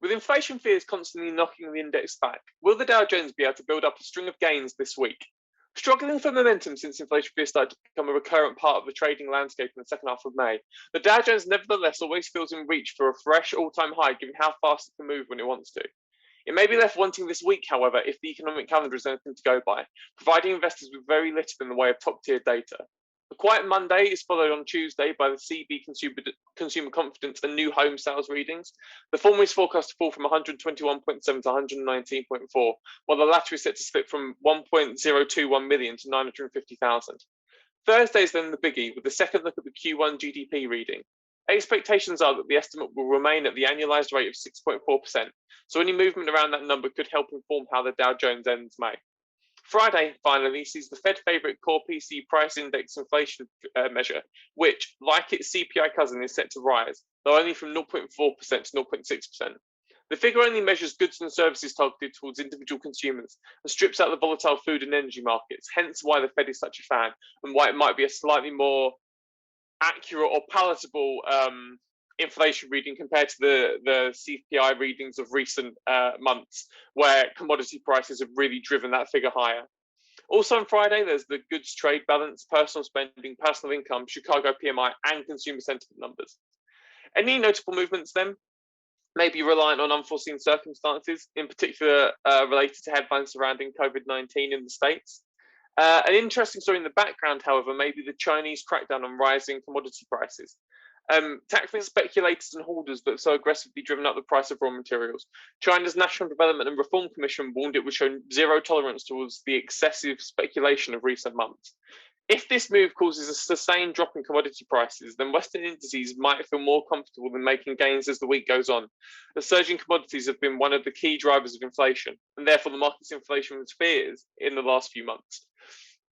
With inflation fears constantly knocking the index back, will the Dow Jones be able to build up a string of gains this week? Struggling for momentum since inflation fears started to become a recurrent part of the trading landscape in the second half of May, the Dow Jones nevertheless always feels in reach for a fresh all-time high given how fast it can move when it wants to. It may be left wanting this week, however, if the economic calendar is anything to go by, providing investors with very little in the way of top-tier data. A quiet Monday is followed on Tuesday by the CB consumer confidence and new home sales readings. The former is forecast to fall from 121.7 to 119.4, while the latter is set to slip from 1.021 million to 950,000. Thursday is then the biggie, with the second look at the Q1 GDP reading. Expectations are that the estimate will remain at the annualized rate of 6.4%, so any movement around that number could help inform how the Dow Jones ends May. Friday, finally, sees the Fed favourite core PCE price index inflation measure, which, like its CPI cousin, is set to rise, though only from 0.4% to 0.6%. The figure only measures goods and services targeted towards individual consumers and strips out the volatile food and energy markets, hence why the Fed is such a fan and why it might be a slightly more accurate or palatable inflation reading compared to the CPI readings of recent months, where commodity prices have really driven that figure higher. Also on Friday, there's the goods trade balance, personal spending, personal income, Chicago PMI, and consumer sentiment numbers. Any notable movements then may be reliant on unforeseen circumstances, in particular related to headlines surrounding COVID-19 in the States. An interesting story in the background, however, may be the Chinese crackdown on rising commodity prices. Tackling speculators and hoarders that so aggressively driven up the price of raw materials, China's National Development and Reform Commission warned it would show zero tolerance towards the excessive speculation of recent months. If this move causes a sustained drop in commodity prices, then Western indices might feel more comfortable in making gains as the week goes on. The surging commodities have been one of the key drivers of inflation, and therefore the market's inflation fears in the last few months.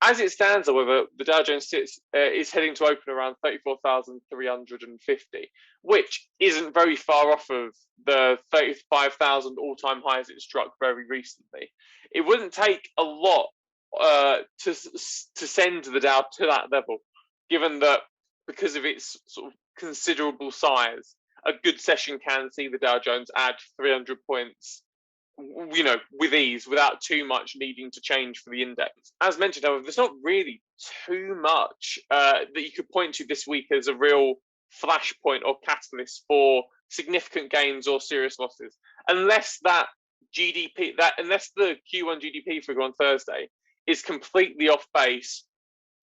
As it stands, however, the Dow Jones is heading to open around 34,350, which isn't very far off of the 35,000 all-time highs it struck very recently. It wouldn't take a lot to send the Dow to that level, given that because of its sort of considerable size, a good session can see the Dow Jones add 300 points, with ease, without too much needing to change for the index. As mentioned, however, there's not really too much that you could point to this week as a real flashpoint or catalyst for significant gains or serious losses, unless the Q1 GDP figure on Thursday is completely off base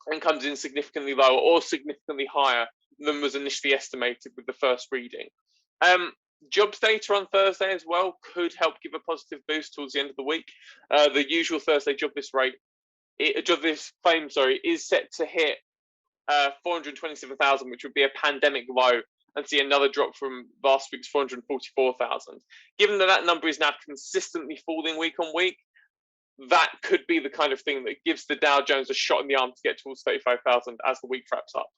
and comes in significantly lower or significantly higher than was initially estimated with the first reading. Jobs data on Thursday as well could help give a positive boost towards the end of the week. The usual Thursday jobless claim, is set to hit 427,000, which would be a pandemic low, and see another drop from last week's 444,000. Given that number is now consistently falling week on week, that could be the kind of thing that gives the Dow Jones a shot in the arm to get towards 35,000 as the week wraps up.